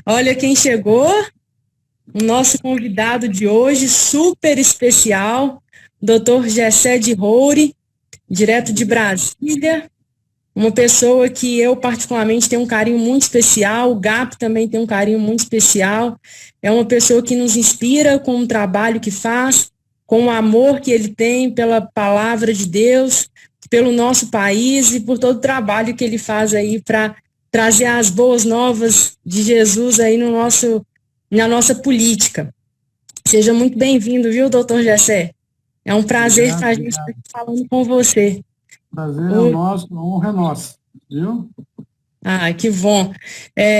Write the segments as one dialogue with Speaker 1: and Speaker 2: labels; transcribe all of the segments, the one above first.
Speaker 1: Olha quem chegou, o nosso convidado de hoje, super especial, Dr. Gessé de Roure, direto de Brasília, uma pessoa que eu particularmente tenho um carinho muito especial, o GAP também tem um carinho muito especial, é uma pessoa que nos inspira com o trabalho que faz, com o amor que ele tem pela palavra de Deus, pelo nosso país e por todo o trabalho que ele faz aí para trazer as boas novas de Jesus aí na nossa política. Seja muito bem-vindo, viu, doutor Gessé? É um prazer
Speaker 2: Obrigado,
Speaker 1: estar a gente estar
Speaker 2: obrigado.
Speaker 1: falando com você.
Speaker 2: Prazer é o
Speaker 1: O-
Speaker 2: nosso, a honra é nossa, viu?
Speaker 1: Que bom.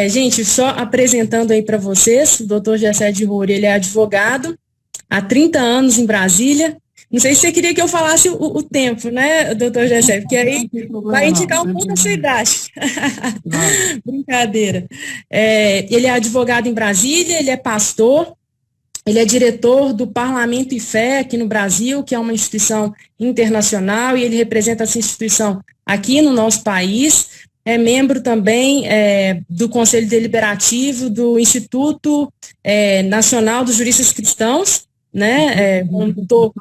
Speaker 1: Gente, só apresentando aí para vocês, o doutor Gessé de Roure, ele é advogado há 30 anos em Brasília. Não sei se você queria que eu falasse o tempo, né, doutor Gessé? Porque aí
Speaker 2: Não tem
Speaker 1: vai
Speaker 2: problema não,
Speaker 1: indicar
Speaker 2: não
Speaker 1: um
Speaker 2: tem
Speaker 1: pouco a sua
Speaker 2: problema.
Speaker 1: idade.
Speaker 2: Claro.
Speaker 1: Brincadeira. Ele é advogado em Brasília, ele é pastor, ele é diretor do Parlamento e Fé aqui no Brasil, que é uma instituição internacional, e ele representa essa instituição aqui no nosso país. É membro também do Conselho Deliberativo do Instituto Nacional dos Juristas Cristãos, né? Com o doutor,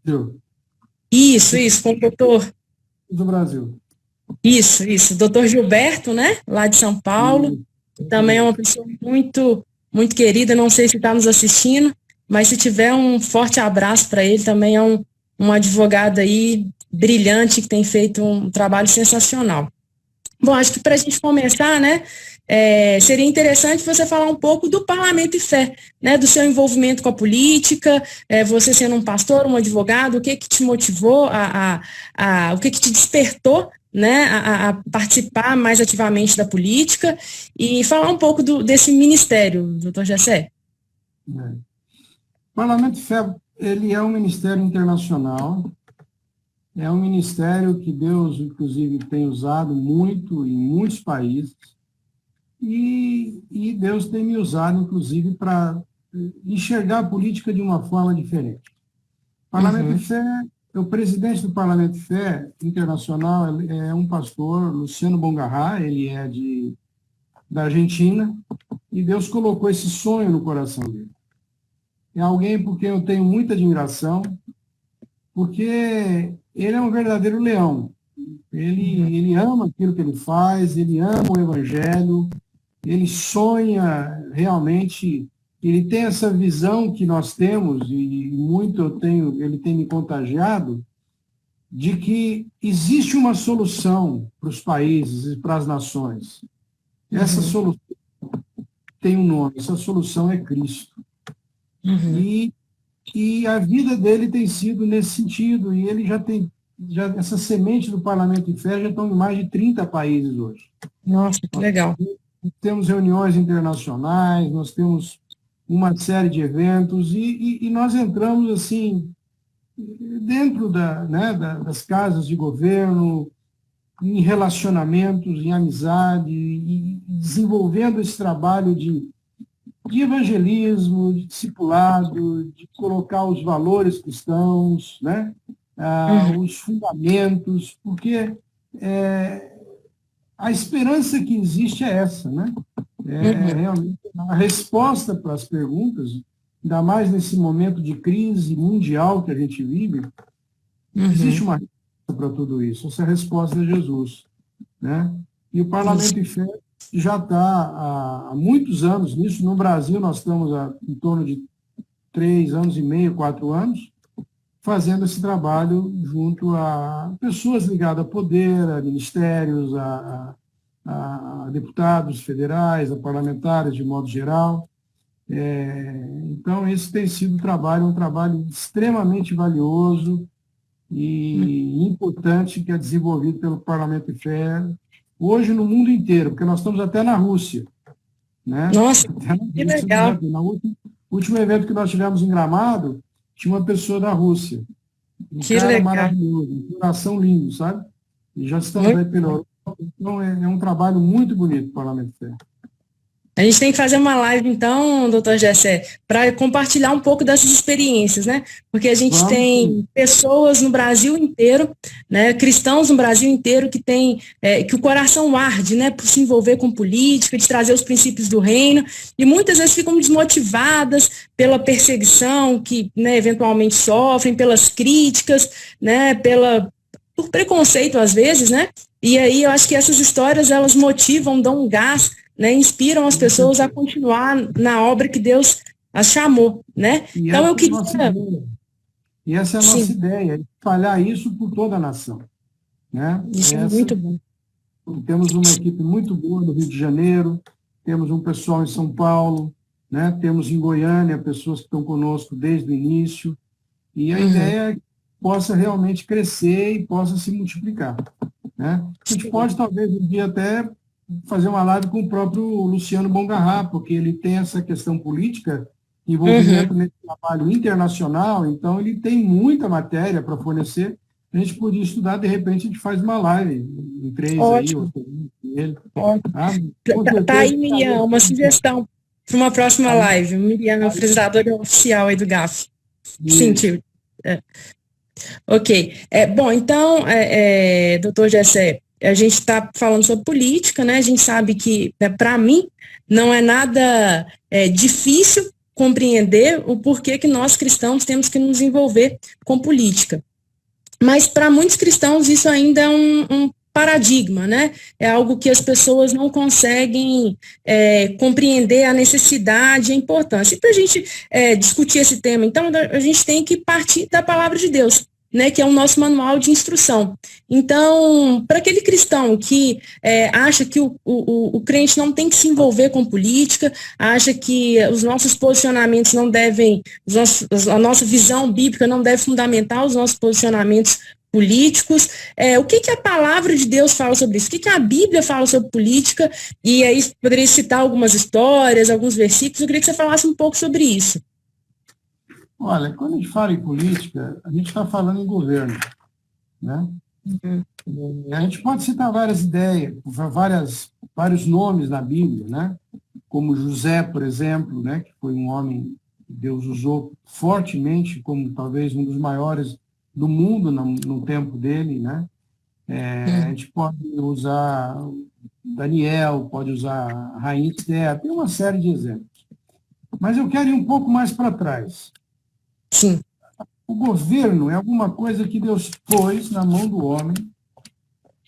Speaker 2: Brasil.
Speaker 1: com o doutor,
Speaker 2: Do Brasil.
Speaker 1: doutor Gilberto, né? Lá de São Paulo. Também é uma
Speaker 2: Isso.
Speaker 1: pessoa muito, muito querida, não sei se está nos assistindo, mas se tiver um forte abraço para ele, também é um advogado aí brilhante que tem feito um trabalho sensacional. Bom, acho que para a gente começar, né, seria interessante você falar um pouco do Parlamento e Fé, né, do seu envolvimento com a política, você sendo um pastor, um advogado, o que te motivou o que te despertou, né, a participar mais ativamente da política e falar um pouco desse ministério, doutor Gessé.
Speaker 2: É. O Parlamento de Fé, ele é um ministério internacional, é um ministério que Deus, inclusive, tem usado muito em muitos países, e Deus tem me usado, inclusive, para enxergar a política de uma forma diferente. O Parlamento de Fé, o presidente do Parlamento de Fé Internacional é um pastor, Luciano Bongarrá, ele é da Argentina, e Deus colocou esse sonho no coração dele. É alguém por quem eu tenho muita admiração, porque ele é um verdadeiro leão. Ele ama aquilo que ele faz, ele ama o Evangelho, ele sonha realmente, ele tem essa visão que nós temos, e muito ele tem me contagiado, de que existe uma solução para os países e para as nações. Essa solução tem um nome, essa solução é Cristo. E a vida dele tem sido nesse sentido, e ele essa semente do Parlamento de Fé já estão em mais de 30 países hoje.
Speaker 1: Nossa, que legal.
Speaker 2: Nós temos reuniões internacionais, nós temos uma série de eventos, e nós entramos assim dentro das casas de governo, em relacionamentos, em amizade, e desenvolvendo esse trabalho de evangelismo, de discipulado, de colocar os valores cristãos, né? Os fundamentos, porque a esperança que existe é essa, né? Realmente a resposta para as perguntas, ainda mais nesse momento de crise mundial que a gente vive, existe uma resposta para tudo isso. Essa resposta é Jesus, né? E o Parlamento de Fé já está há muitos anos nisso. No Brasil, nós estamos em torno de 3 anos e meio, 4 anos, fazendo esse trabalho junto a pessoas ligadas a poder, a ministérios, a deputados federais, a parlamentares, de modo geral. Então, esse tem sido um trabalho extremamente valioso e importante, que é desenvolvido pelo Parlamento de Fé, hoje no mundo inteiro, porque nós estamos até na Rússia. Né?
Speaker 1: Nossa, que legal.
Speaker 2: No último evento que nós tivemos em Gramado, tinha uma pessoa da Rússia. Um
Speaker 1: Que
Speaker 2: cara
Speaker 1: legal.
Speaker 2: maravilhoso, um coração lindo, sabe? E já estamos aí pela Europa. Então, é um trabalho muito bonito o Parlamento de Fé.
Speaker 1: A gente tem que fazer uma live, então, doutor Gessé, para compartilhar um pouco dessas experiências, né? Porque a gente tem pessoas no Brasil inteiro, né, cristãos no Brasil inteiro, que tem, que o coração arde, né, por se envolver com política, de trazer os princípios do reino, e muitas vezes ficam desmotivadas pela perseguição que, né, eventualmente sofrem, pelas críticas, né, por preconceito às vezes, né? E aí eu acho que essas histórias, elas motivam, dão um gás, né, inspiram as pessoas a continuar na obra que Deus as chamou, né? Então eu queria...
Speaker 2: E essa é a nossa ideia, espalhar isso por toda a nação, né?
Speaker 1: Isso é muito bom.
Speaker 2: Temos uma equipe muito boa no Rio de Janeiro, temos um pessoal em São Paulo, né? Temos em Goiânia pessoas que estão conosco desde o início, e a ideia é que possa realmente crescer e possa se multiplicar, né? A gente pode, talvez, um dia até fazer uma live com o próprio Luciano Bongarrá, porque ele tem essa questão política, envolvimento nesse trabalho internacional, então ele tem muita matéria para fornecer. A gente podia estudar, de repente a gente faz uma live em 3 aí, ou ele.
Speaker 1: Tá aí, Miriam, uma sugestão para uma próxima live. Miriam é o apresentadora oficial aí do GAF. Sentiu. Ok. Bom, então, doutor Gessé, a gente está falando sobre política, né? A gente sabe que, para mim, não é nada difícil compreender o porquê que nós cristãos temos que nos envolver com política. Mas para muitos cristãos isso ainda é um paradigma, né? É algo que as pessoas não conseguem compreender a necessidade e a importância. E para a gente discutir esse tema, então, a gente tem que partir da palavra de Deus, né, que é o nosso manual de instrução. Então, para aquele cristão que acha que o crente não tem que se envolver com política, acha que os nossos posicionamentos não devem, a nossa visão bíblica não deve fundamentar os nossos posicionamentos políticos, o que a palavra de Deus fala sobre isso? O que a Bíblia fala sobre política? E aí poderia citar algumas histórias, alguns versículos, eu queria que você falasse um pouco sobre isso.
Speaker 2: Olha, quando a gente fala em política, a gente está falando em governo, né? A gente pode citar várias ideias, vários nomes na Bíblia, né? Como José, por exemplo, né? Que foi um homem que Deus usou fortemente como talvez um dos maiores do mundo no tempo dele, né? A gente pode usar Daniel, pode usar a Rainha Esther, tem uma série de exemplos. Mas eu quero ir um pouco mais para trás.
Speaker 1: Sim.
Speaker 2: O governo é alguma coisa que Deus pôs na mão do homem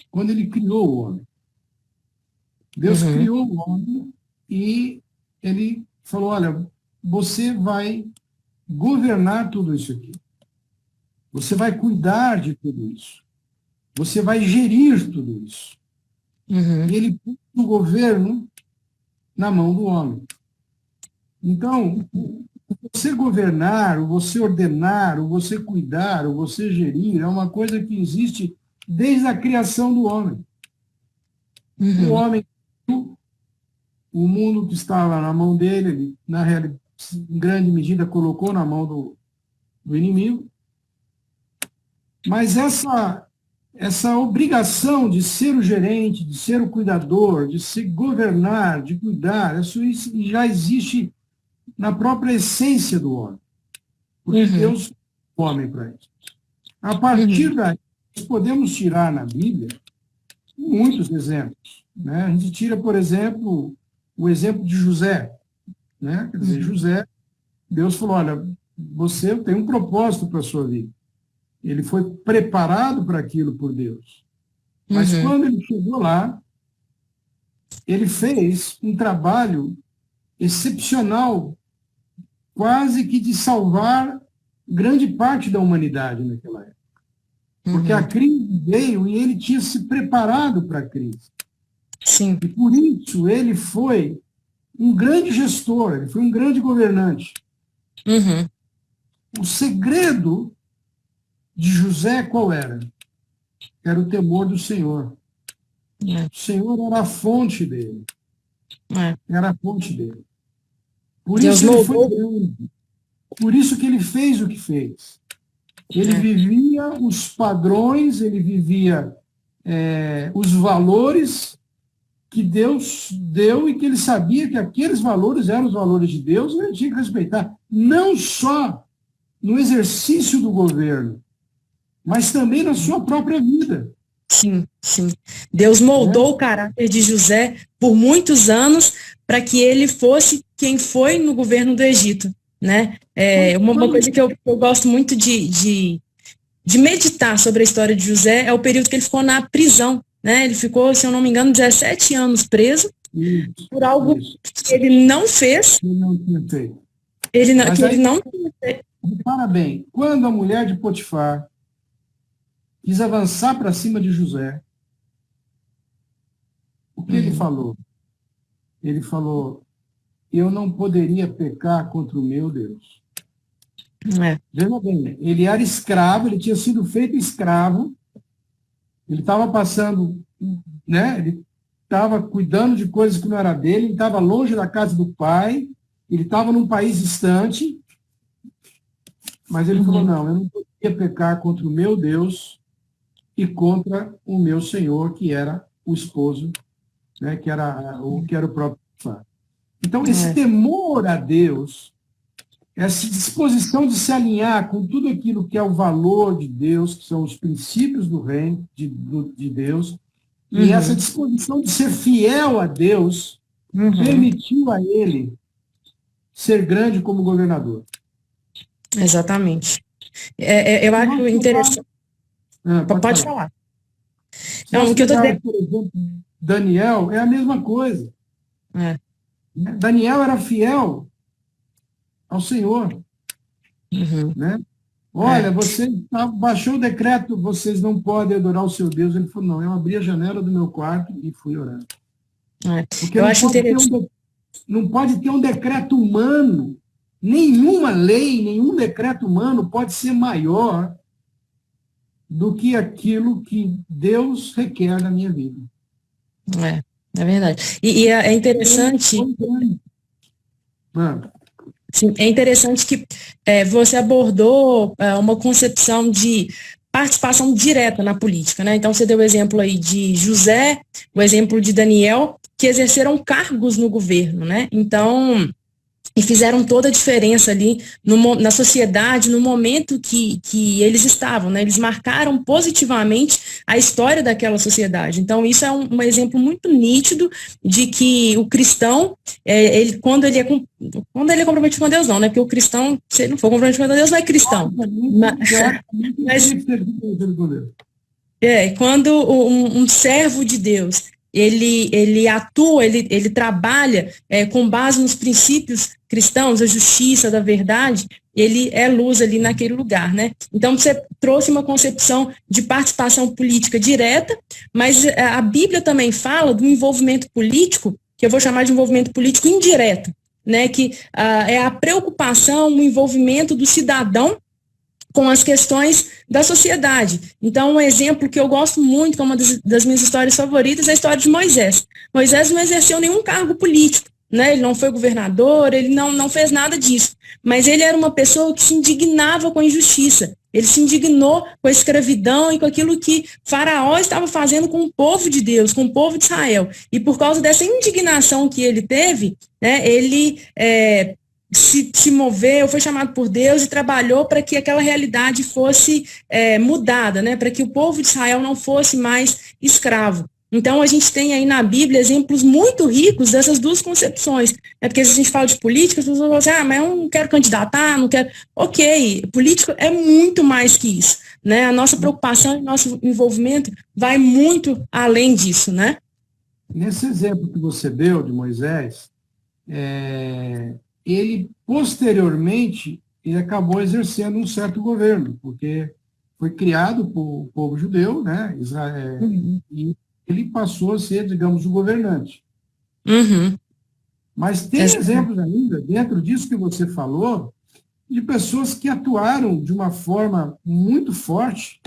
Speaker 2: quando ele criou o homem. Deus criou o homem e ele falou, olha, você vai governar tudo isso aqui. Você vai cuidar de tudo isso. Você vai gerir tudo isso. E ele pôs o governo na mão do homem. Então, você governar, ou você ordenar, ou você cuidar, ou você gerir, é uma coisa que existe desde a criação do homem. O homem, o mundo que estava na mão dele, ele, na realidade, em grande medida, colocou na mão do inimigo. Mas essa obrigação de ser o gerente, de ser o cuidador, de se governar, de cuidar, isso já existe na própria essência do homem. Porque Deus o homem para isso. A partir daí, nós podemos tirar na Bíblia muitos exemplos, né? A gente tira, por exemplo, o exemplo de José, né? Quer dizer, José, Deus falou, olha, você tem um propósito para a sua vida. Ele foi preparado para aquilo por Deus. Mas quando ele chegou lá, ele fez um trabalho excepcional, quase que de salvar grande parte da humanidade naquela época. Porque a crise veio e ele tinha se preparado para a crise.
Speaker 1: Sim.
Speaker 2: E por isso ele foi um grande gestor, ele foi um grande governante. O segredo de José qual era? Era o temor do Senhor. O Senhor era a fonte dele. Era a fonte dele. Por isso ele foi grande. Por isso que ele fez o que fez. Ele vivia os padrões, ele vivia os valores que Deus deu e que ele sabia que aqueles valores eram os valores de Deus e ele tinha que respeitar, não só no exercício do governo, mas também na sua própria vida.
Speaker 1: Sim, sim. Deus moldou o caráter de José por muitos anos para que ele fosse quem foi no governo do Egito, né? Uma coisa que eu gosto muito de meditar sobre a história de José é o período que ele ficou na prisão, né? Ele ficou, se eu não me engano, 17 anos preso por algo que ele não fez.
Speaker 2: Ele não tinha feito.
Speaker 1: Ele não tinha feito.
Speaker 2: Repara bem, quando a mulher de Potifar quis avançar para cima de José, o que ele falou? Ele falou, eu não poderia pecar contra o meu Deus. Veja bem, ele era escravo, ele tinha sido feito escravo, ele estava passando, né? Ele estava cuidando de coisas que não era dele, ele estava longe da casa do pai, ele estava num país distante, mas ele falou, não, eu não poderia pecar contra o meu Deus e contra o meu Senhor, que era o esposo, né? que era o próprio pai. Então, esse temor a Deus, essa disposição de se alinhar com tudo aquilo que é o valor de Deus, que são os princípios do reino de Deus, e essa disposição de ser fiel a Deus, permitiu a ele ser grande como governador.
Speaker 1: Exatamente. Eu acho interessante. Pode falar.
Speaker 2: Não, o que eu estou dizendo, por exemplo, Daniel é a mesma coisa. Daniel era fiel ao Senhor. Né? Olha, você baixou o decreto, vocês não podem adorar o seu Deus. Ele falou, não, eu abri a janela do meu quarto e fui orar. Porque eu acho interessante. Não pode ter um decreto humano, nenhuma lei, nenhum decreto humano pode ser maior do que aquilo que Deus requer na minha vida.
Speaker 1: É verdade. E é interessante... Sim, é interessante que você abordou uma concepção de participação direta na política, né? Então, você deu o exemplo aí de José, o exemplo de Daniel, que exerceram cargos no governo, né? Então, e fizeram toda a diferença ali na sociedade, no momento que eles estavam, né? Eles marcaram positivamente a história daquela sociedade. Então, isso é um exemplo muito nítido de que o cristão, quando ele é comprometido com Deus, não, né? Porque o cristão, se ele não for comprometido com Deus, não é cristão. Quando um servo de Deus, ele atua, ele trabalha com base nos princípios cristãos, a justiça, da verdade, ele é luz ali naquele lugar, né? Então, você trouxe uma concepção de participação política direta, mas a Bíblia também fala do envolvimento político, que eu vou chamar de envolvimento político indireto, né? Que é a preocupação, o envolvimento do cidadão com as questões da sociedade. Então, um exemplo que eu gosto muito, que é uma das minhas histórias favoritas, é a história de Moisés. Moisés não exerceu nenhum cargo político, né? Ele não foi governador, ele não fez nada disso. Mas ele era uma pessoa que se indignava com a injustiça. Ele se indignou com a escravidão e com aquilo que Faraó estava fazendo com o povo de Deus, com o povo de Israel. E por causa dessa indignação que ele teve, né, ele se moveu, foi chamado por Deus e trabalhou para que aquela realidade fosse mudada, né, para que o povo de Israel não fosse mais escravo. Então, a gente tem aí na Bíblia exemplos muito ricos dessas duas concepções. Porque se a gente fala de política, as pessoas falam assim, mas eu não quero candidatar, não quero... Ok, política é muito mais que isso, né? A nossa preocupação e nosso envolvimento vai muito além disso, né?
Speaker 2: Nesse exemplo que você deu de Moisés, ele, posteriormente, ele acabou exercendo um certo governo, porque foi criado por povo judeu, né? Israel, e ele passou a ser, digamos, o governante. Mas tem exemplos ainda, dentro disso que você falou, de pessoas que atuaram de uma forma muito forte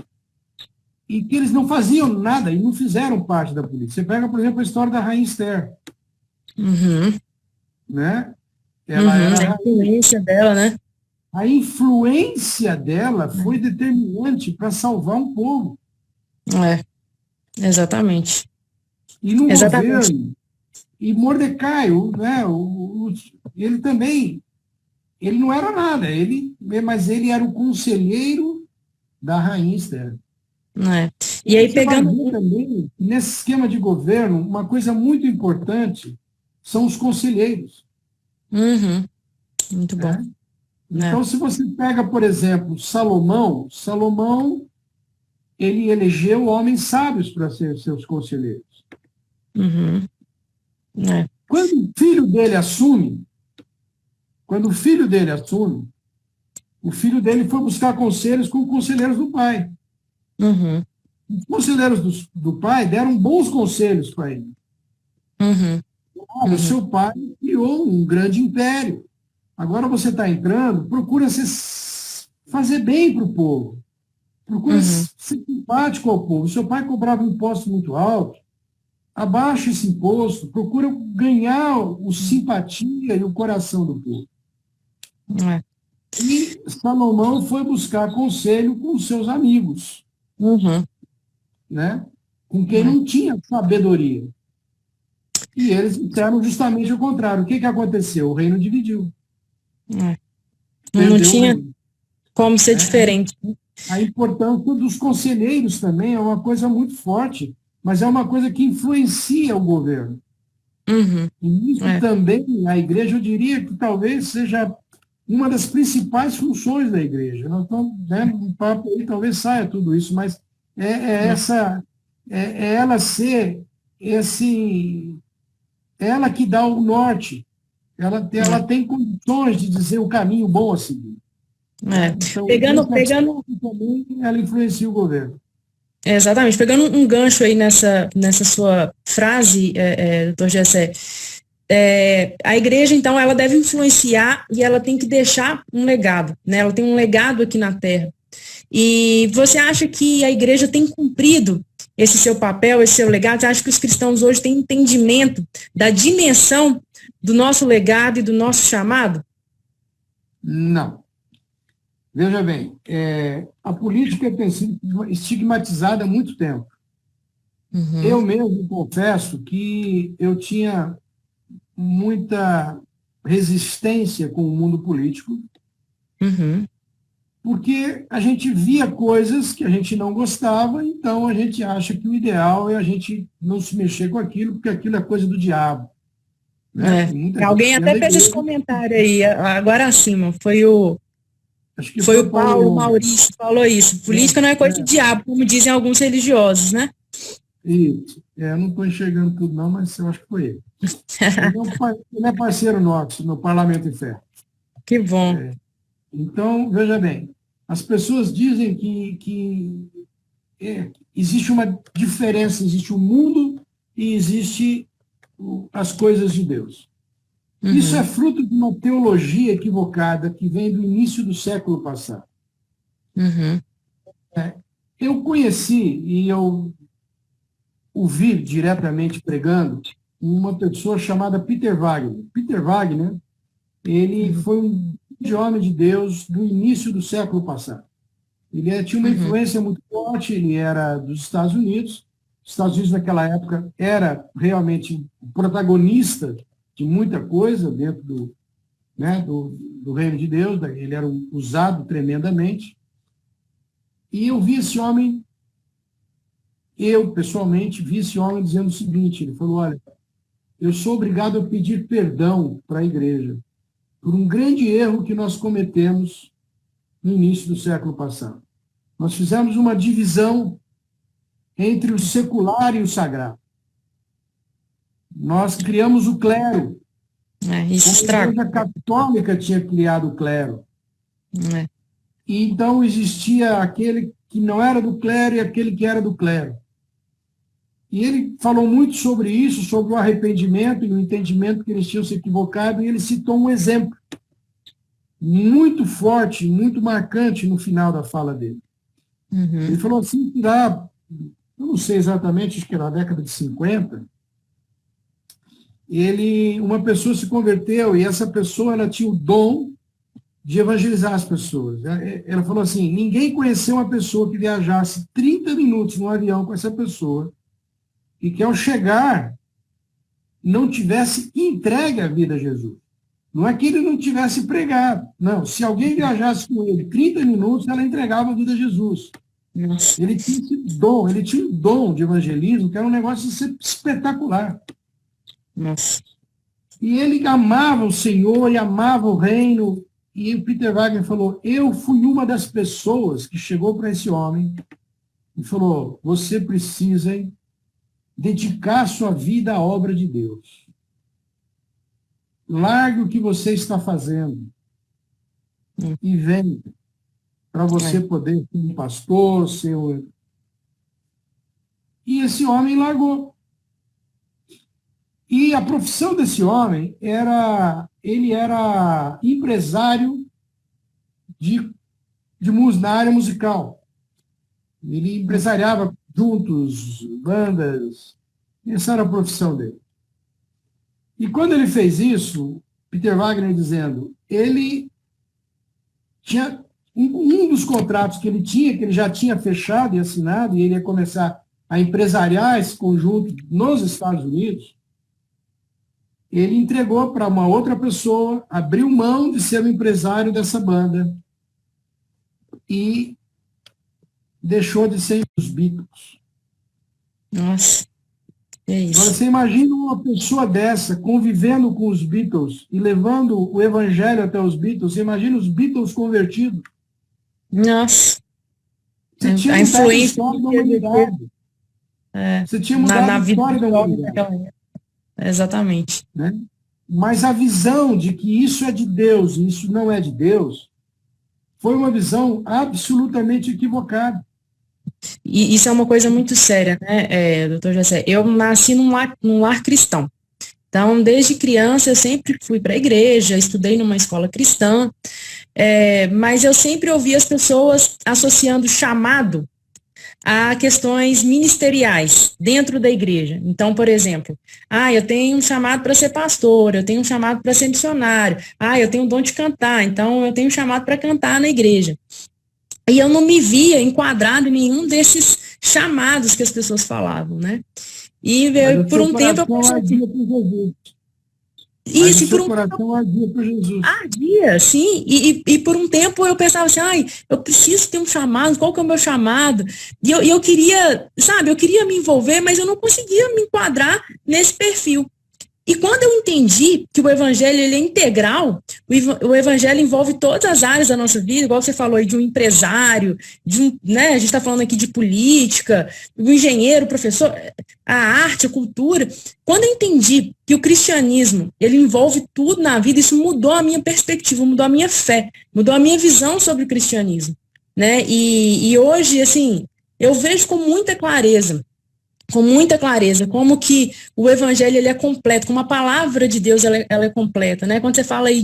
Speaker 2: e que eles não faziam nada e não fizeram parte da política. Você pega, por exemplo, a história da Rainha Esther. Né? Ela era
Speaker 1: a influência dela, né?
Speaker 2: A influência dela foi determinante para salvar um povo.
Speaker 1: Exatamente.
Speaker 2: E no
Speaker 1: Exatamente.
Speaker 2: governo, e Mordecai, né, ele também, ele não era nada, mas ele era o conselheiro da rainha Esther.
Speaker 1: É.
Speaker 2: E
Speaker 1: E
Speaker 2: aí
Speaker 1: aí,
Speaker 2: você vai
Speaker 1: pegando.
Speaker 2: ver também, nesse esquema de governo, uma coisa muito importante são os conselheiros.
Speaker 1: Uhum, muito bom.
Speaker 2: Né?
Speaker 1: É.
Speaker 2: Então, se você pega, por exemplo, Salomão, ele elegeu homens sábios para ser seus conselheiros.
Speaker 1: Uhum, é.
Speaker 2: Quando o filho dele assume, o filho dele foi buscar conselhos com conselheiros do pai.
Speaker 1: Uhum,
Speaker 2: Os conselheiros do pai deram bons conselhos para ele.
Speaker 1: uhum,
Speaker 2: Olha, o
Speaker 1: uhum,
Speaker 2: seu pai criou um grande império. Agora você está entrando, procura fazer bem para o povo. Procura
Speaker 1: uhum,
Speaker 2: ser simpático ao povo. Seu pai cobrava impostos muito altos, abaixa esse imposto, procura ganhar o simpatia e o coração do povo.
Speaker 1: é.
Speaker 2: E Salomão foi buscar conselho com seus amigos,
Speaker 1: Uhum,
Speaker 2: né? Com quem
Speaker 1: é.
Speaker 2: não tinha sabedoria. E eles disseram justamente o contrário. O que aconteceu? O reino dividiu.
Speaker 1: É. Não
Speaker 2: Perdeu o
Speaker 1: tinha
Speaker 2: reino.
Speaker 1: como ser
Speaker 2: Né?
Speaker 1: diferente.
Speaker 2: A importância dos conselheiros também é uma coisa muito forte, mas é uma coisa que influencia o governo.
Speaker 1: Uhum,
Speaker 2: E isso
Speaker 1: é.
Speaker 2: também, a igreja, eu diria que talvez seja uma das principais funções da igreja. Nós estamos, né, um papo aí, talvez saia tudo isso, mas é ela ser ela que dá o norte, ela tem condições de dizer o caminho bom a seguir.
Speaker 1: É.
Speaker 2: Né? Então,
Speaker 1: Pegando,
Speaker 2: nesse
Speaker 1: pegando,
Speaker 2: aspecto também, ela influencia o governo.
Speaker 1: exatamente, pegando um gancho aí nessa sua frase, doutor Gessé, a igreja, então, ela deve influenciar e ela tem que deixar um legado, né? Ela tem um legado aqui na Terra. E você acha que a igreja tem cumprido esse seu papel, esse seu legado? Você acha que os cristãos hoje têm entendimento da dimensão do nosso legado e do nosso chamado?
Speaker 2: Não. Veja bem, a política tem sido estigmatizada há muito tempo.
Speaker 1: Uhum,
Speaker 2: Eu mesmo confesso que eu tinha muita resistência com o mundo político,
Speaker 1: uhum,
Speaker 2: porque a gente via coisas que a gente não gostava, então a gente acha que o ideal é a gente não se mexer com aquilo, porque aquilo é coisa do diabo. Né?
Speaker 1: é.
Speaker 2: Tem muita gente
Speaker 1: Alguém
Speaker 2: dentro
Speaker 1: até
Speaker 2: da
Speaker 1: fez esse
Speaker 2: igreja,
Speaker 1: comentário aí, agora acima,
Speaker 2: acho que
Speaker 1: foi
Speaker 2: foi
Speaker 1: o
Speaker 2: Paulo
Speaker 1: Paulo
Speaker 2: Young.
Speaker 1: Maurício que falou isso. Política não é coisa de
Speaker 2: É,
Speaker 1: diabo, como dizem alguns religiosos, né?
Speaker 2: isso. Eu não estou enxergando tudo, não, mas eu acho que foi ele. Ele é parceiro nosso no Parlamento em Fé.
Speaker 1: Que bom.
Speaker 2: Então, veja bem, as pessoas dizem que existe uma diferença, existe o mundo e existe as coisas de Deus. Isso é
Speaker 1: Uhum,
Speaker 2: fruto de uma teologia equivocada que vem do início do século passado.
Speaker 1: uhum,
Speaker 2: Eu conheci e eu ouvi diretamente pregando uma pessoa chamada Peter Wagner. Peter Wagner, ele
Speaker 1: uhum,
Speaker 2: foi um grande homem de Deus do início do século passado. Ele tinha uma
Speaker 1: uhum,
Speaker 2: influência muito forte, ele era dos Estados Unidos. Os Estados Unidos, naquela época, era realmente o protagonista de muita coisa dentro do reino de Deus, ele era usado tremendamente. E eu pessoalmente vi esse homem dizendo o seguinte, ele falou, olha, eu sou obrigado a pedir perdão para a igreja por um grande erro que nós cometemos no início do século passado. Nós fizemos uma divisão entre o secular e o sagrado. Nós criamos o clero,
Speaker 1: isso
Speaker 2: como a
Speaker 1: estraga.
Speaker 2: Igreja Católica tinha criado o clero.
Speaker 1: É,
Speaker 2: E então existia aquele que não era do clero e aquele que era do clero. E ele falou muito sobre isso, sobre o arrependimento e o entendimento que eles tinham se equivocado, e ele citou um exemplo muito forte, muito marcante no final da fala dele. Ele
Speaker 1: uhum,
Speaker 2: falou assim que lá, eu não sei exatamente, acho que era na década de 50, uma pessoa se converteu e essa pessoa ela tinha o dom de evangelizar as pessoas. Ela falou assim, ninguém conheceu uma pessoa que viajasse 30 minutos no avião com essa pessoa e que ao chegar não tivesse entregue a vida a Jesus. Não é que ele não tivesse pregado. Não, se alguém viajasse com ele 30 minutos, ela entregava a vida a Jesus.
Speaker 1: Nossa.
Speaker 2: Ele tinha esse dom, ele tinha um dom de evangelismo que era um negócio espetacular.
Speaker 1: Nossa.
Speaker 2: E ele amava o Senhor e amava o reino. E o Peter Wagner falou, eu fui uma das pessoas que chegou para esse homem e falou, você precisa dedicar sua vida à obra de Deus. Largue o que você está fazendo e vem para você poder ser um pastor, ser um... E esse homem largou. E a profissão desse homem ele era empresário na área musical. Ele empresariava juntos, bandas, essa era a profissão dele. E quando ele fez isso, Peter Wagner dizendo, ele tinha um dos contratos que ele já tinha fechado e assinado, e ele ia começar a empresariar esse conjunto nos Estados Unidos, ele entregou para uma outra pessoa, abriu mão de ser o empresário dessa banda e deixou de ser os Beatles.
Speaker 1: Nossa, é isso.
Speaker 2: Agora, você imagina uma pessoa dessa convivendo com os Beatles e levando o evangelho até os Beatles, você imagina os Beatles convertidos.
Speaker 1: Nossa.
Speaker 2: Você tinha
Speaker 1: a
Speaker 2: mudado a
Speaker 1: influência
Speaker 2: história da humanidade. Você tinha mudado a história da humanidade.
Speaker 1: Exatamente.
Speaker 2: Né? Mas a visão de que isso é de Deus e isso não é de Deus foi uma visão absolutamente equivocada.
Speaker 1: E isso é uma coisa muito séria, né, doutor Jessé? Eu nasci num lar cristão. Então, desde criança, eu sempre fui para a igreja, estudei numa escola cristã, mas eu sempre ouvi as pessoas associando chamado a questões ministeriais dentro da igreja. Então, por exemplo, eu tenho um chamado para ser pastor, eu tenho um chamado para ser missionário, eu tenho um dom de cantar, então eu tenho um chamado para cantar na igreja. E eu não me via enquadrado em nenhum desses chamados que as pessoas falavam, né? E por um tempo eu
Speaker 2: pensei
Speaker 1: isso, por um
Speaker 2: coração ardia por Jesus.
Speaker 1: Ardia, sim. E por um tempo eu pensava assim, eu preciso ter um chamado, qual que é o meu chamado? E eu queria, sabe, eu queria me envolver, mas eu não conseguia me enquadrar nesse perfil. E quando eu entendi que o evangelho ele é integral, o evangelho envolve todas as áreas da nossa vida, igual você falou aí, de um empresário, né, a gente está falando aqui de política, o engenheiro, o professor, a arte, a cultura. Quando eu entendi que o cristianismo ele envolve tudo na vida, isso mudou a minha perspectiva, mudou a minha fé, mudou a minha visão sobre o cristianismo. Né? E hoje, assim, eu vejo com muita clareza, como que o evangelho ele é completo, como a palavra de Deus ela é completa, né? Quando você fala aí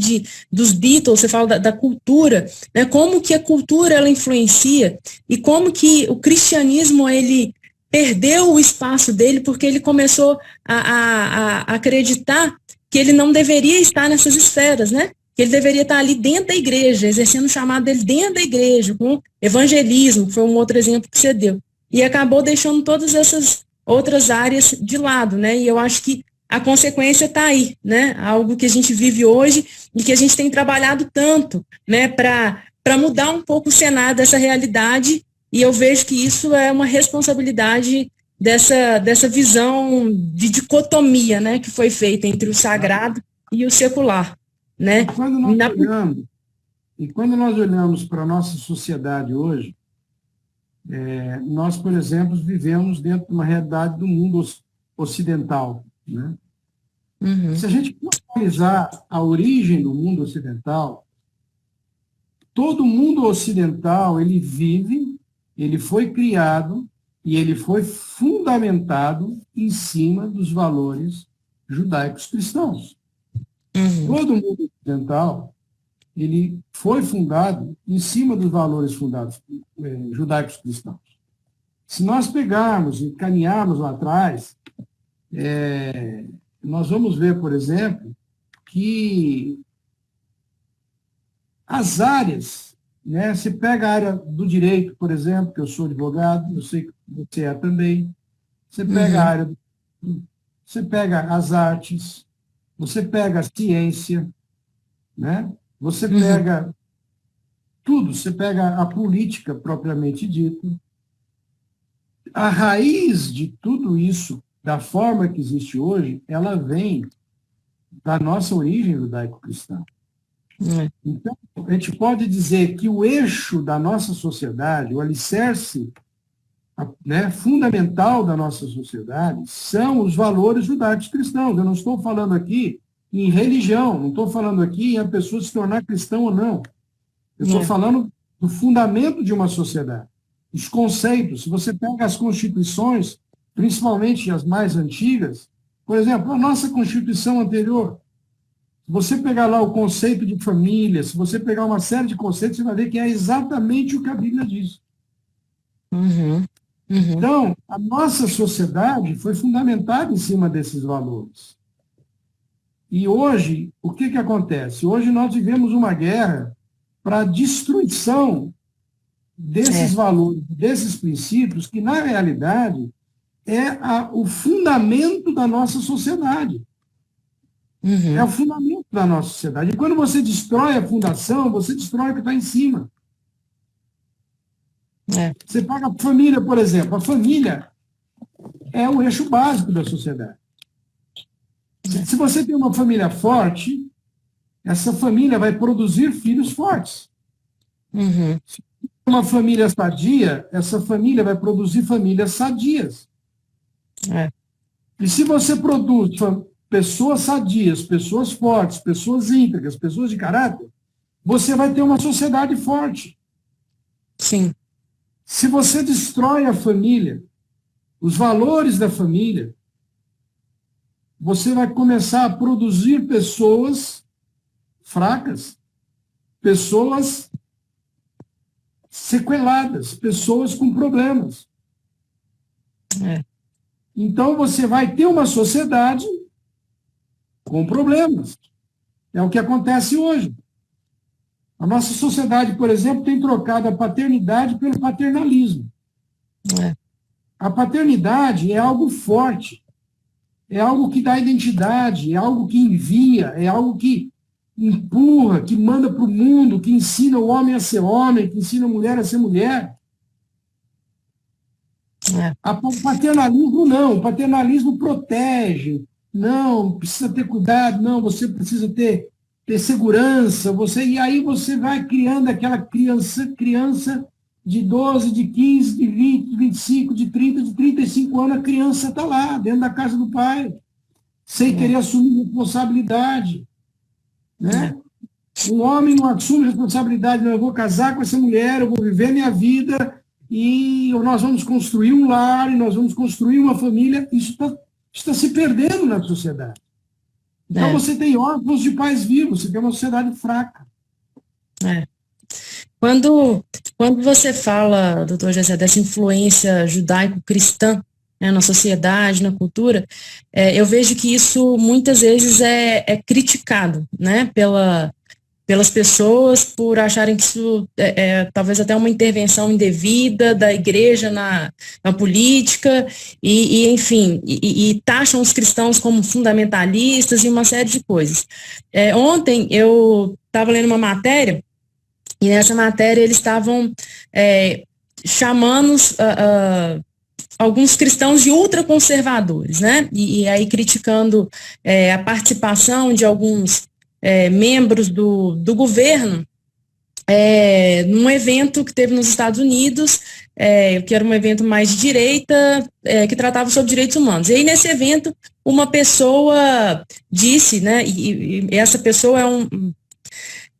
Speaker 1: dos Beatles, você fala da cultura, né? Como que a cultura ela influencia e como que o cristianismo ele perdeu o espaço dele porque ele começou a acreditar que ele não deveria estar nessas esferas, né? Que ele deveria estar ali dentro da igreja, exercendo o chamado dele dentro da igreja, com evangelismo, que foi um outro exemplo que você deu. E acabou deixando todas essas outras áreas de lado, né? E eu acho que a consequência está aí, né? Algo que a gente vive hoje e que a gente tem trabalhado tanto, né? Para mudar um pouco o cenário dessa realidade, e eu vejo que isso é uma responsabilidade dessa visão de dicotomia, né? Que foi feita entre o sagrado e o secular, né?
Speaker 2: E quando nós olhamos para a nossa sociedade hoje, nós, por exemplo, vivemos dentro de uma realidade do mundo ocidental. Né?
Speaker 1: Uhum.
Speaker 2: Se a gente analisar a origem do mundo ocidental, todo mundo ocidental, ele vive, ele foi criado e ele foi fundamentado em cima dos valores judaicos cristãos.
Speaker 1: Uhum.
Speaker 2: Todo mundo ocidental, ele foi fundado em cima dos valores judaicos cristãos. Se nós pegarmos e caminharmos lá atrás, nós vamos ver, por exemplo, que as áreas, né, você pega a área do direito, por exemplo, que eu sou advogado, eu sei que você é também, você pega a área você pega as artes, você pega a ciência, né? Você pega tudo, você pega a política propriamente dita. A raiz de tudo isso, da forma que existe hoje, ela vem da nossa origem judaico-cristã. Então, a gente pode dizer que o eixo da nossa sociedade, o alicerce, né, fundamental da nossa sociedade, são os valores judaicos cristãos. Eu não estou falando aqui em religião, não estou falando aqui em a pessoa se tornar cristão ou não. Eu estou falando do fundamento de uma sociedade. Os conceitos, se você pega as constituições, principalmente as mais antigas, por exemplo, a nossa Constituição anterior, se você pegar lá o conceito de família, se você pegar uma série de conceitos, você vai ver que é exatamente o que a Bíblia diz. Então, a nossa sociedade foi fundamentada em cima desses valores. E hoje, o que acontece? Hoje nós vivemos uma guerra para a destruição desses valores, desses princípios, que, na realidade, é o fundamento da nossa sociedade. É o fundamento da nossa sociedade. E quando você destrói a fundação, você destrói o que está em cima. Você pega a família, por exemplo. A família é o eixo básico da sociedade. Se você tem uma família forte, essa família vai produzir filhos fortes. Se tem uma família sadia, essa família vai produzir famílias sadias. E se você produz pessoas sadias, pessoas fortes, pessoas íntegras, pessoas de caráter, você vai ter uma sociedade forte.
Speaker 1: Sim.
Speaker 2: Se você destrói a família, os valores da família, você vai começar a produzir pessoas fracas, pessoas sequeladas, pessoas com problemas. Então, você vai ter uma sociedade com problemas. É o que acontece hoje. A nossa sociedade, por exemplo, tem trocado a paternidade pelo paternalismo. A paternidade é algo forte, é algo que dá identidade, é algo que envia, é algo que empurra, que manda para o mundo, que ensina o homem a ser homem, que ensina a mulher a ser mulher. O paternalismo não, o paternalismo protege, não, precisa ter cuidado, não, você precisa ter segurança, e aí você vai criando aquela criança de 12, de 15, de 20, de 25, de 30, de 35 anos, a criança está lá, dentro da casa do pai, sem querer assumir responsabilidade. Né? Um homem não assume responsabilidade, não, eu vou casar com essa mulher, eu vou viver minha vida, e nós vamos construir um lar, e nós vamos construir uma família. Isso está se perdendo na sociedade. Então você tem órfãos de pais vivos, você tem uma sociedade fraca.
Speaker 1: Quando você fala, doutor Gessé, dessa influência judaico-cristã, né, na sociedade, na cultura, eu vejo que isso muitas vezes é criticado, né, pelas pessoas por acharem que isso talvez até uma intervenção indevida da igreja na política, enfim, taxam os cristãos como fundamentalistas e uma série de coisas. Ontem eu estava lendo uma matéria, e nessa matéria eles estavam chamando alguns cristãos de ultraconservadores, né? E aí criticando a participação de alguns membros do governo num evento que teve nos Estados Unidos, que era um evento mais de direita, que tratava sobre direitos humanos. E aí, nesse evento, uma pessoa disse, né, e essa pessoa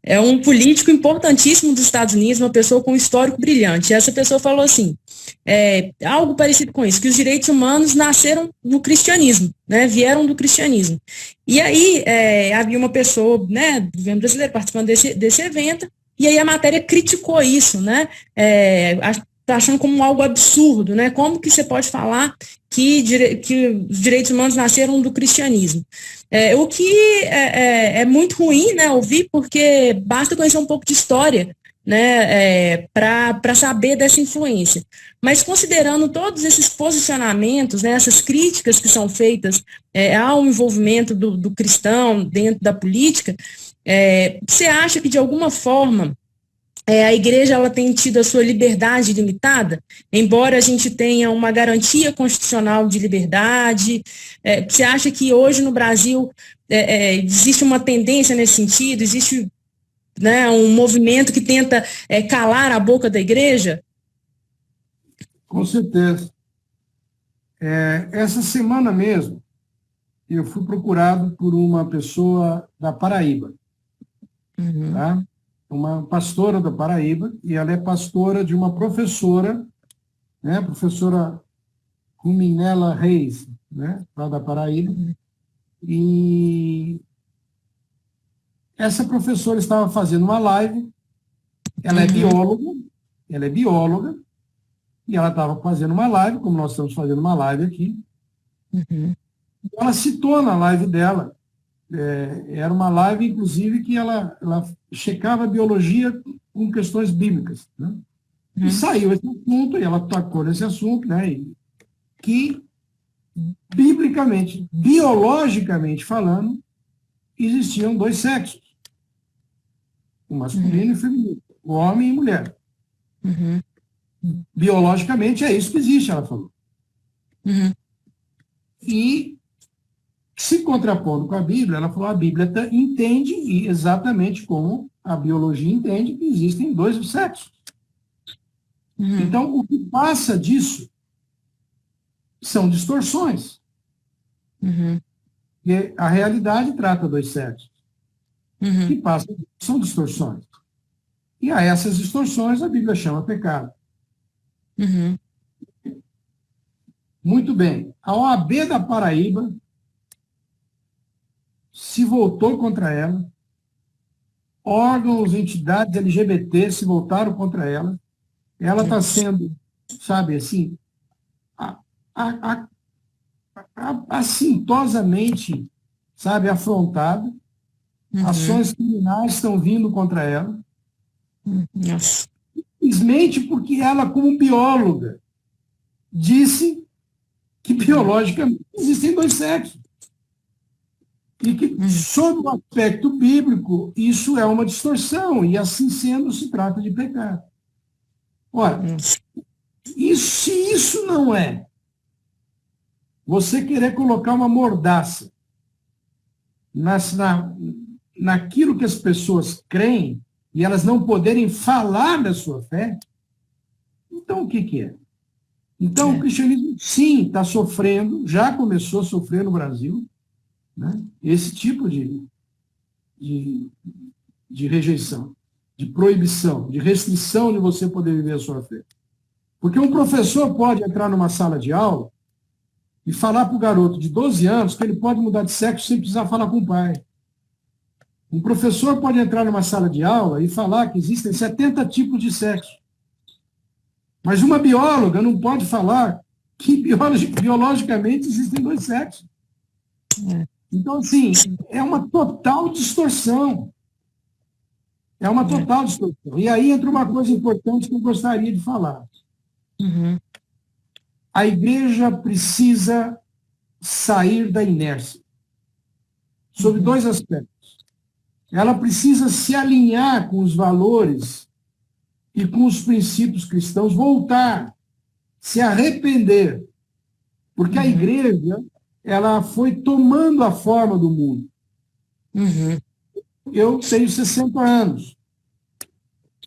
Speaker 1: é um político importantíssimo dos Estados Unidos, uma pessoa com um histórico brilhante. E essa pessoa falou assim, algo parecido com isso, que os direitos humanos nasceram no cristianismo, né, vieram do cristianismo. E aí havia uma pessoa, né, do governo brasileiro participando desse evento, e aí a matéria criticou isso, né, achando como algo absurdo, né, como que você pode falar que os direitos humanos nasceram do cristianismo. O que é muito ruim, né, ouvir, porque basta conhecer um pouco de história né, para saber dessa influência. Mas considerando todos esses posicionamentos, né, essas críticas que são feitas ao envolvimento do cristão dentro da política, você acha que, de alguma forma, a igreja ela tem tido a sua liberdade limitada, embora a gente tenha uma garantia constitucional de liberdade? Você acha que hoje no Brasil existe uma tendência nesse sentido? Existe, né, um movimento que tenta calar a boca da igreja?
Speaker 2: Com certeza. Essa semana mesmo, eu fui procurado por uma pessoa da Paraíba, tá? Uma pastora da Paraíba, e ela é pastora de uma professora, né, professora Ruminela Reis, né, lá da Paraíba, e essa professora estava fazendo uma live, ela é bióloga, e ela estava fazendo uma live, como nós estamos fazendo uma live aqui, ela citou na live dela, era uma live, inclusive, que ela checava a biologia com questões bíblicas, né? E saiu esse assunto, e ela tocou nesse assunto, né? Que, biblicamente, biologicamente falando, existiam dois sexos, o masculino e o feminino, o homem e a mulher. Biologicamente é isso que existe, ela falou. E, se contrapondo com a Bíblia, ela falou, a Bíblia entende, e exatamente como a biologia entende, que existem dois sexos. Então, o que passa disso são distorções. E a realidade trata dois sexos. O que passa disso são distorções. E a essas distorções a Bíblia chama pecado. Muito bem. A OAB da Paraíba se voltou contra ela, órgãos, entidades LGBT se voltaram contra ela, ela está sendo, sabe, assim, assintosamente, sabe, afrontada, ações criminais estão vindo contra ela, simplesmente porque ela, como bióloga, disse que biologicamente existem dois sexos. E que, sob o aspecto bíblico, isso é uma distorção, e assim sendo, se trata de pecado. Ora, se isso não é você querer colocar uma mordaça naquilo que as pessoas creem, e elas não poderem falar da sua fé, então o que é? Então, o cristianismo, sim, está sofrendo, já começou a sofrer no Brasil, né, esse tipo de rejeição, de proibição, de restrição de você poder viver a sua fé. Porque um professor pode entrar numa sala de aula e falar para o garoto de 12 anos que ele pode mudar de sexo sem precisar falar com o pai. Um professor pode entrar numa sala de aula e falar que existem 70 tipos de sexo. Mas uma bióloga não pode falar que biologicamente existem dois sexos. Então, assim, é uma total distorção. É uma total distorção. E aí entra uma coisa importante que eu gostaria de falar. A igreja precisa sair da inércia. Sob dois aspectos. Ela precisa se alinhar com os valores e com os princípios cristãos, voltar, se arrepender. Porque a igreja, ela foi tomando a forma do mundo. Eu tenho 60 anos.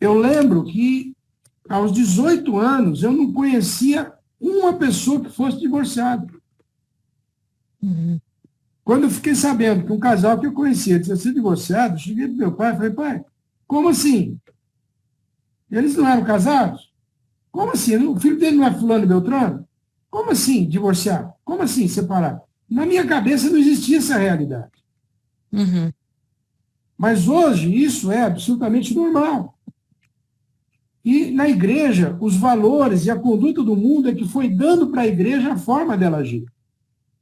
Speaker 2: Eu lembro que, aos 18 anos, eu não conhecia uma pessoa que fosse divorciada. Quando eu fiquei sabendo que um casal que eu conhecia tinha sido divorciado, eu cheguei para meu pai e falei, pai, como assim? Eles não eram casados? Como assim? O filho dele não é fulano e Beltrano? Como assim divorciar? Como assim separar? Na minha cabeça não existia essa realidade. Mas hoje isso é absolutamente normal. E na igreja, os valores e a conduta do mundo é que foi dando para a igreja a forma dela agir.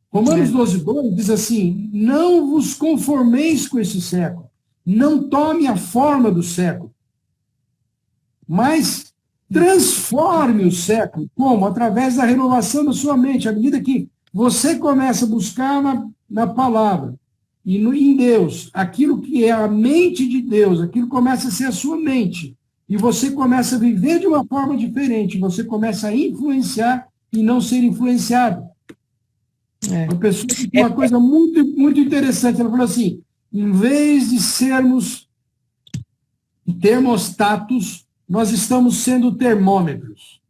Speaker 2: Romanos 12:2 diz assim, não vos conformeis com esse século, não tome a forma do século. mas transforme o século. Como? Através da renovação da sua mente. À medida que você começa a buscar na palavra e em Deus, aquilo que é a mente de Deus, aquilo começa a ser a sua mente. E você começa a viver de uma forma diferente. Você começa a influenciar e não ser influenciado. Uma pessoa que tem uma coisa muito, muito interessante. Ela falou assim, em vez de sermos termostatos, nós estamos sendo termômetros.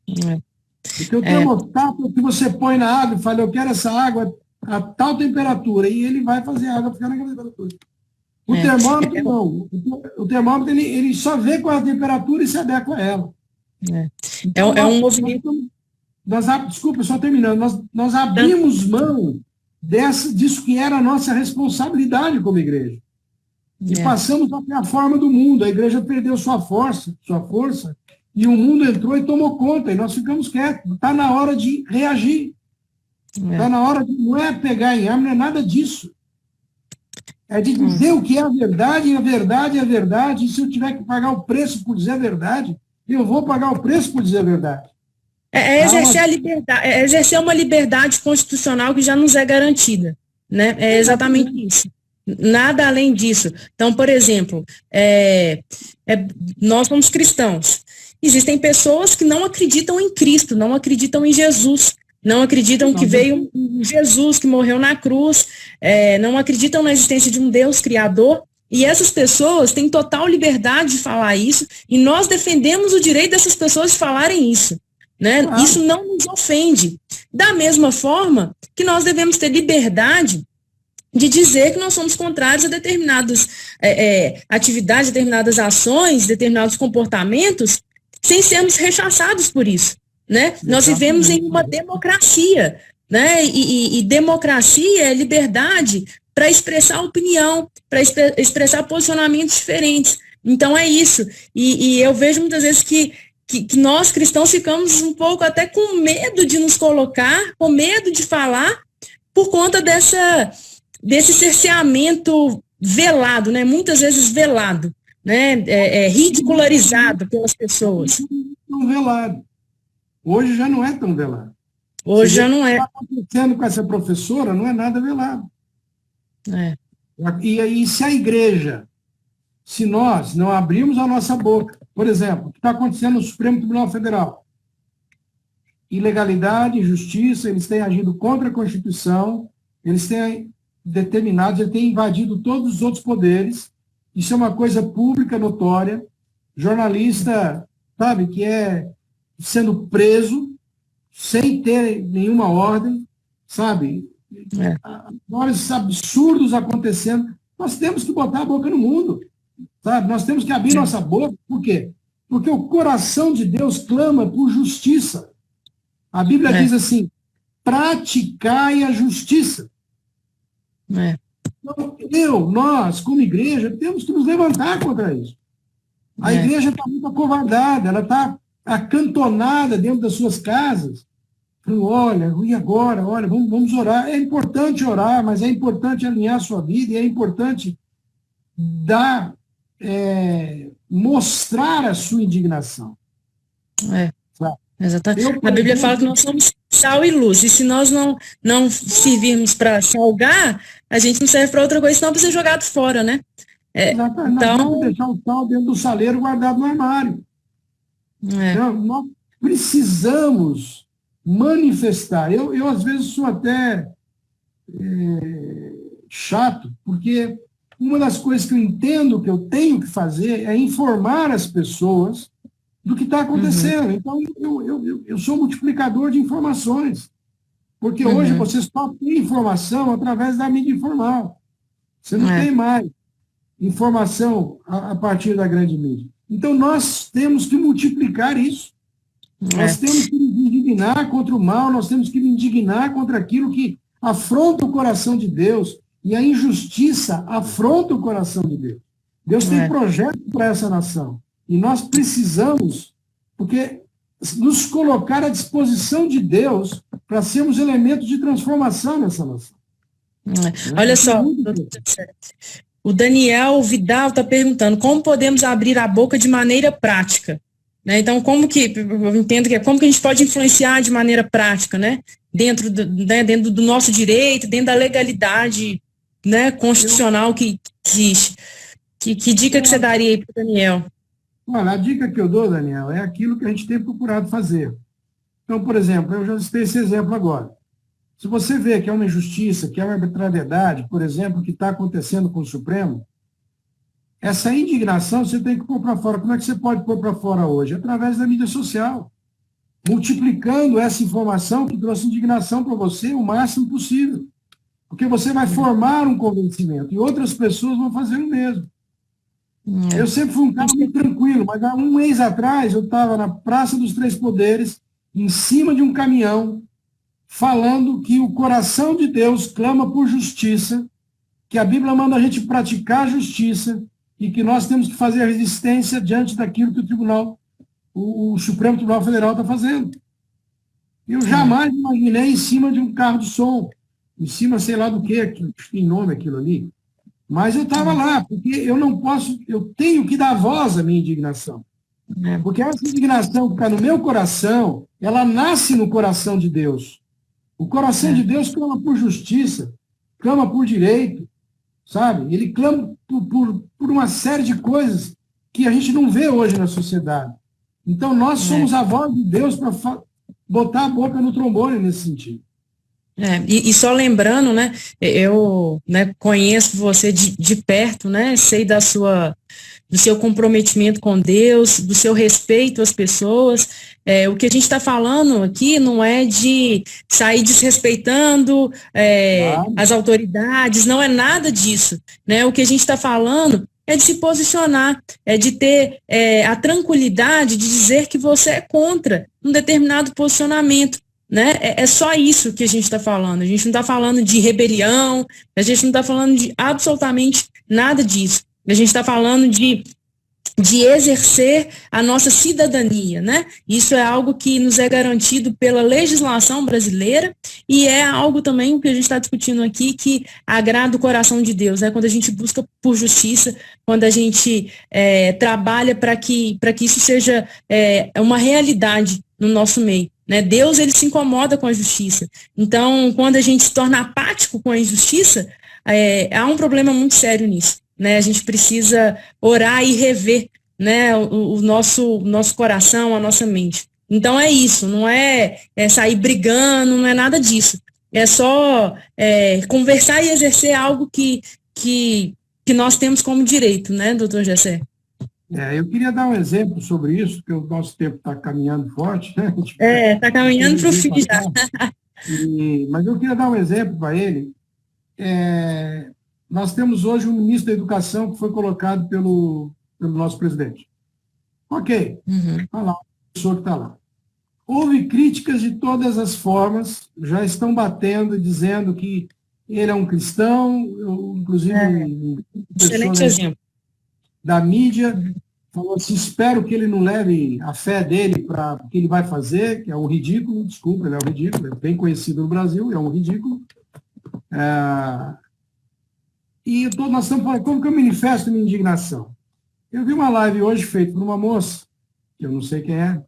Speaker 2: Porque o termostato é o que você põe na água e fala, eu quero essa água a tal temperatura, e ele vai fazer a água ficar naquela temperatura. O termômetro não. O termômetro ele só vê qual é a temperatura e se adequa a ela. Então,
Speaker 1: é um movimento...
Speaker 2: Desculpa, só terminando. Nós abrimos mão disso que era a nossa responsabilidade como igreja. E passamos a ter a forma do mundo. A igreja perdeu sua força, e o mundo entrou e tomou conta, e nós ficamos quietos. Está na hora de reagir. Está na hora de, não é pegar em arma, não é nada disso. É de dizer o que é a verdade, e a verdade é a verdade, e se eu tiver que pagar o preço por dizer a verdade, eu vou pagar o preço por dizer a verdade.
Speaker 1: Exercer a liberdade, exercer uma liberdade constitucional que já nos é garantida, né? É exatamente isso. Nada além disso. Então, por exemplo, nós somos cristãos. Existem pessoas que não acreditam em Cristo, não acreditam em Jesus, não acreditam que veio um Jesus que morreu na cruz, não acreditam na existência de um Deus criador, e essas pessoas têm total liberdade de falar isso, e nós defendemos o direito dessas pessoas de falarem isso. Né? Isso não nos ofende. Da mesma forma que nós devemos ter liberdade de dizer que nós somos contrários a determinadas atividades, determinadas ações, determinados comportamentos, sem sermos rechaçados por isso. Né? Nós vivemos em uma democracia, né? E democracia é liberdade para expressar opinião, para expressar posicionamentos diferentes. Então é isso. E eu vejo muitas vezes que nós cristãos ficamos um pouco até com medo de nos colocar, com medo de falar, por conta desse cerceamento velado, né? Muitas vezes velado, né? Ridicularizado pelas pessoas.
Speaker 2: Tão velado. Hoje já não é tão velado.
Speaker 1: Hoje já não é.
Speaker 2: O que está acontecendo com essa professora não é nada velado. E aí, se a igreja, se nós não abrirmos a nossa boca, por exemplo, o que está acontecendo no Supremo Tribunal Federal? Ilegalidade, injustiça, eles têm agido contra a Constituição, eles têm determinado, eles têm invadido todos os outros poderes, isso é uma coisa pública, notória, jornalista, sabe, que é sendo preso, sem ter nenhuma ordem, sabe? Vários absurdos acontecendo, nós temos que botar a boca no mundo. Sabe? Nós temos que abrir nossa boca. Por quê? Porque o coração de Deus clama por justiça. A Bíblia diz assim, praticai a justiça. Então, nós, como igreja, temos que nos levantar contra isso. A igreja está muito acovardada, ela está acantonada dentro das suas casas. Olha, e agora? Olha, vamos orar. É importante orar, mas é importante alinhar a sua vida, e é importante mostrar a sua indignação.
Speaker 1: Exatamente. A Bíblia fala que nós somos sal e luz, e se nós não servirmos para salgar, a gente não serve para outra coisa, senão precisa ser jogado fora, né?
Speaker 2: Então, não deixar o sal dentro do saleiro guardado no armário. Então, nós precisamos manifestar. Eu às vezes, sou até chato, porque uma das coisas que eu entendo que eu tenho que fazer é informar as pessoas do que está acontecendo. Então, eu sou multiplicador de informações. Porque hoje você só tem informação através da mídia informal. Você não tem mais informação a partir da grande mídia. Então, nós temos que multiplicar isso. Nós temos que nos indignar contra o mal, nós temos que nos indignar contra aquilo que afronta o coração de Deus. E a injustiça afronta o coração de Deus. Deus tem projeto para essa nação. E nós precisamos, nos colocar à disposição de Deus para sermos elementos de transformação nessa nação.
Speaker 1: Olha só, o Daniel Vidal está perguntando como podemos abrir a boca de maneira prática né? Então, eu entendo que é como que a gente pode influenciar de maneira prática, né? Dentro do nosso direito, dentro da legalidade, né, constitucional que existe. Que dica que você daria aí para o Daniel?
Speaker 2: Olha, a dica que eu dou, Daniel, é aquilo que a gente tem procurado fazer. Então, por exemplo, eu já citei esse exemplo agora. Se você vê que é uma injustiça, que é uma arbitrariedade, por exemplo, que está acontecendo com o Supremo, essa indignação você tem que pôr para fora. Como é que você pode pôr para fora hoje? Através da mídia social, multiplicando essa informação que trouxe indignação para você o máximo possível. Porque você vai formar um convencimento e outras pessoas vão fazer o mesmo. Eu sempre fui um cara muito tranquilo, mas há um mês atrás eu estava na Praça dos Três Poderes, em cima de um caminhão, falando que o coração de Deus clama por justiça, que a Bíblia manda a gente praticar a justiça e que nós temos que fazer a resistência diante daquilo que o Supremo Tribunal Federal está fazendo. Eu jamais imaginei em cima de um carro de som, em cima sei lá do que tem nome aquilo ali, mas eu estava lá, porque eu tenho que dar voz à minha indignação. Porque essa indignação que está no meu coração, ela nasce no coração de Deus. O coração de Deus clama por justiça, clama por direito, sabe? Ele clama por uma série de coisas que a gente não vê hoje na sociedade. Então, nós somos a voz de Deus para botar a boca no trombone nesse sentido.
Speaker 1: E só lembrando, né, eu, né, conheço você de perto, né, sei do seu comprometimento com Deus, do seu respeito às pessoas. O que a gente está falando aqui não é de sair desrespeitando as autoridades, não é nada disso, né? O que a gente está falando é de se posicionar, é de ter a tranquilidade de dizer que você é contra um determinado posicionamento. Né? É só isso que a gente está falando. A gente não está falando de rebelião, a gente não está falando de absolutamente nada disso. A gente está falando de exercer a nossa cidadania, né? Isso é algo que nos é garantido pela legislação brasileira e é algo também que a gente está discutindo aqui que agrada o coração de Deus, né? Quando a gente busca por justiça, quando a gente trabalha para que isso seja uma realidade no nosso meio. Né? Deus, ele se incomoda com a justiça. Então, quando a gente se torna apático com a injustiça, há um problema muito sério nisso. Né? A gente precisa orar e rever, né, o nosso coração, a nossa mente. Então, é isso, não é sair brigando, não é nada disso. É só conversar e exercer algo que nós temos como direito, né, doutor Gessé?
Speaker 2: Eu queria dar um exemplo sobre isso, porque o nosso tempo está caminhando forte, né?
Speaker 1: Está caminhando para o fim já.
Speaker 2: Mas eu queria dar um exemplo para ele. Nós temos hoje um ministro da Educação que foi colocado pelo nosso presidente. Ok, está lá, a pessoa que está lá. Houve críticas de todas as formas, já estão batendo, dizendo que ele é um cristão, inclusive
Speaker 1: excelente exemplo
Speaker 2: da mídia, falou assim, espero que ele não leve a fé dele para o que ele vai fazer, que é um ridículo, desculpa, ele é um ridículo, é bem conhecido no Brasil, é um ridículo. E nós estamos falando, como que eu manifesto minha indignação? Eu vi uma live hoje feita por uma moça, que eu não sei quem é,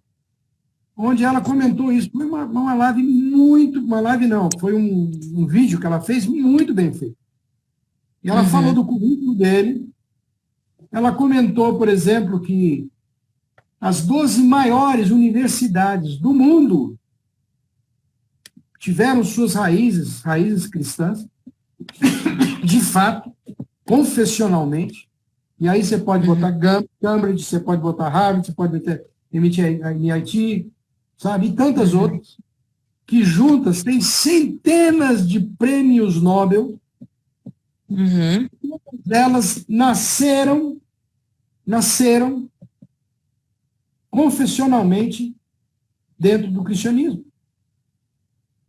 Speaker 2: onde ela comentou isso. Foi uma live foi um vídeo que ela fez muito bem feito. E ela falou do currículo dele. Ela comentou, por exemplo, que as 12 maiores universidades do mundo tiveram suas raízes cristãs, de fato, confessionalmente. E aí você pode botar Cambridge, você pode botar Harvard, você pode botar MIT, sabe? E tantas outras, que juntas têm centenas de prêmios Nobel. Delas nasceram confessionalmente dentro do cristianismo.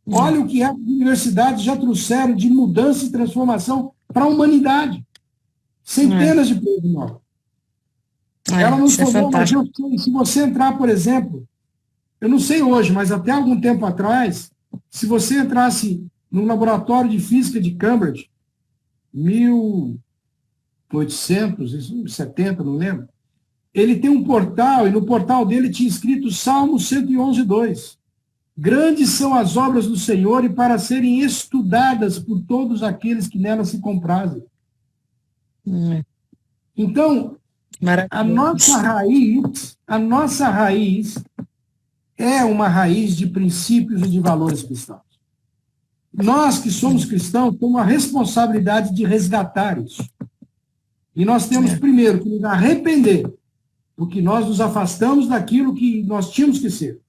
Speaker 2: Olha o que as universidades já trouxeram de mudança e transformação para a humanidade. Centenas de prêmios Nobel. Ela não formou, mas se você entrar, por exemplo, eu não sei hoje, mas até algum tempo atrás, se você entrasse no laboratório de física de Cambridge, 1870, não lembro, ele tem um portal, e no portal dele tinha escrito Salmo 111:2. Grandes são as obras do Senhor e para serem estudadas por todos aqueles que nelas se comprazem. Então, a nossa raiz é uma raiz de princípios e de valores cristãos. Nós que somos cristãos temos a responsabilidade de resgatar isso. E nós temos, primeiro, que nos arrepender, porque nós nos afastamos daquilo que nós tínhamos que ser.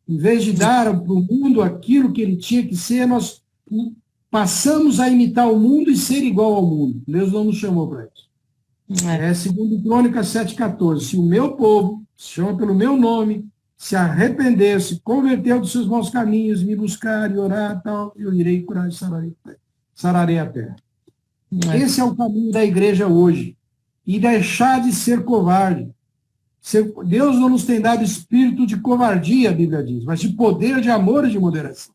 Speaker 2: Em vez de dar para o mundo aquilo que ele tinha que ser, nós passamos a imitar o mundo e ser igual ao mundo. Deus não nos chamou para isso. Segundo Crônicas 7,14. Se o meu povo se chama pelo meu nome, se arrepender, se converter dos seus maus caminhos, me buscar e orar, tal, eu irei curar e sararei a terra. Esse é o caminho da igreja hoje. E deixar de ser covarde. Deus não nos tem dado espírito de covardia, a Bíblia diz, mas de poder, de amor e de moderação.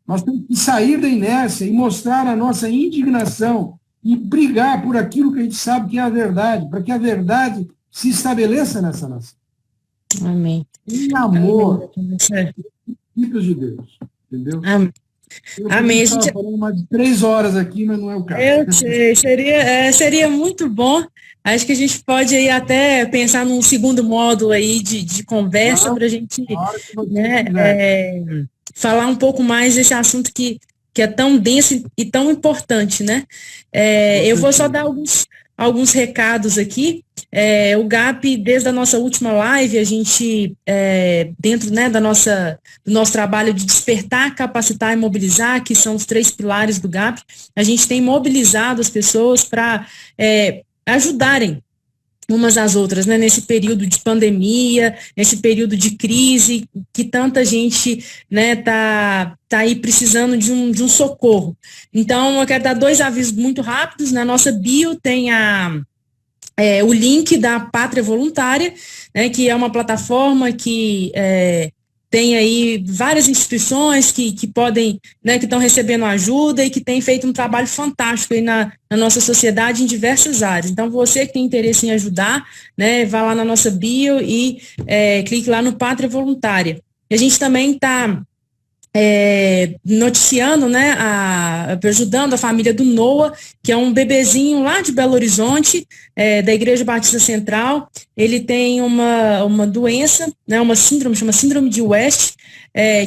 Speaker 2: Nós temos que sair da inércia e mostrar a nossa indignação e brigar por aquilo que a gente sabe que é a verdade, para que a verdade se estabeleça nessa nação.
Speaker 1: Amém.
Speaker 2: Em amor, princípios de Deus, entendeu?
Speaker 1: Amém.
Speaker 2: A gente falando mais de 3 horas aqui, mas não é o caso.
Speaker 1: Eu sei, seria muito bom. Acho que a gente pode aí até pensar num segundo módulo aí de conversa para a gente falar um pouco mais desse assunto que é tão denso e tão importante, né? Eu vou só dar alguns recados aqui. O GAP, desde a nossa última live, a gente, dentro, né, do nosso trabalho de despertar, capacitar e mobilizar, que são os 3 pilares do GAP, a gente tem mobilizado as pessoas para ajudarem umas às outras, né, nesse período de pandemia, nesse período de crise, que tanta gente, né, tá aí precisando de um socorro. Então, eu quero dar 2 avisos muito rápidos. Na nossa bio tem o link da Pátria Voluntária, né, que é uma plataforma que tem aí várias instituições que podem, né, que estão recebendo ajuda e que tem feito um trabalho fantástico aí na nossa sociedade em diversas áreas. Então, você que tem interesse em ajudar, né, vá lá na nossa bio e clique lá no Pátria Voluntária. E a gente também está noticiando, né, ajudando a família do Noah, que é um bebezinho lá de Belo Horizonte, da Igreja Batista Central. Ele tem uma doença, né, uma síndrome, chama síndrome de West,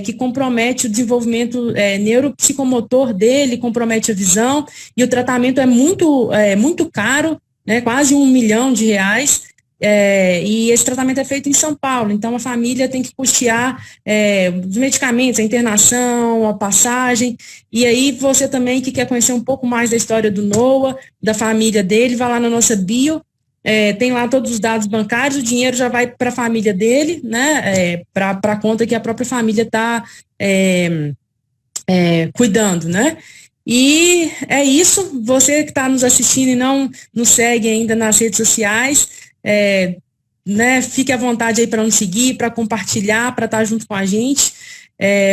Speaker 1: que compromete o desenvolvimento neuropsicomotor dele, compromete a visão, e o tratamento é muito caro, né, quase R$1 milhão. E esse tratamento é feito em São Paulo, então a família tem que custear os medicamentos, a internação, a passagem. E aí você também que quer conhecer um pouco mais da história do Noah, da família dele, vai lá na nossa bio, tem lá todos os dados bancários, o dinheiro já vai para a família dele, né, para a conta que a própria família está cuidando, né. E é isso. Você que está nos assistindo e não nos segue ainda nas redes sociais, né, fique à vontade aí para nos seguir, para compartilhar, para estar junto com a gente.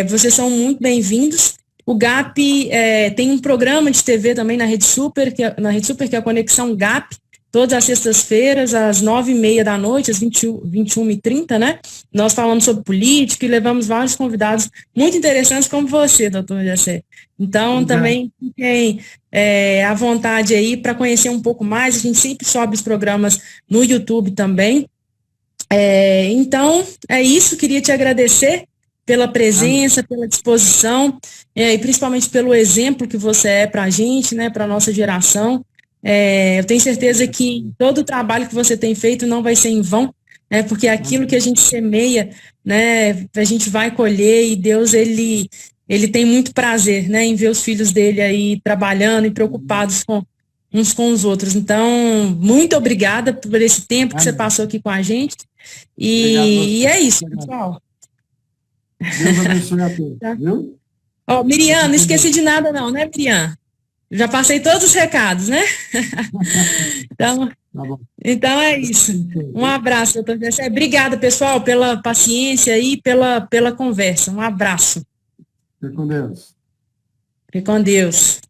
Speaker 1: Vocês são muito bem-vindos. O GAP tem um programa de TV também na Rede Super, que é a Conexão GAP, todas as sextas-feiras, às 9h30 da noite, às 21h30, né? Nós falamos sobre política e levamos vários convidados muito interessantes como você, doutor Jessé. Então, também fiquem à vontade aí para conhecer um pouco mais. A gente sempre sobe os programas no YouTube também. Então, é isso. Queria te agradecer pela presença, pela disposição, e principalmente pelo exemplo que você é para a gente, né, para a nossa geração. Eu tenho certeza que todo o trabalho que você tem feito não vai ser em vão, né, porque aquilo que a gente semeia, né, a gente vai colher, e Deus, ele tem muito prazer, né, em ver os filhos dele aí trabalhando e preocupados uns com os outros. Então, muito obrigada por esse tempo que você passou aqui com a gente. E é isso, pessoal.
Speaker 2: Deus abençoe a todos, viu?
Speaker 1: Miriam, não esqueci de nada não, né, Miriam? Já passei todos os recados, né? Então é isso. Um abraço, doutor Jessé. Obrigada, pessoal, pela paciência e pela conversa. Um abraço.
Speaker 2: Fique com Deus.
Speaker 1: Fique com Deus.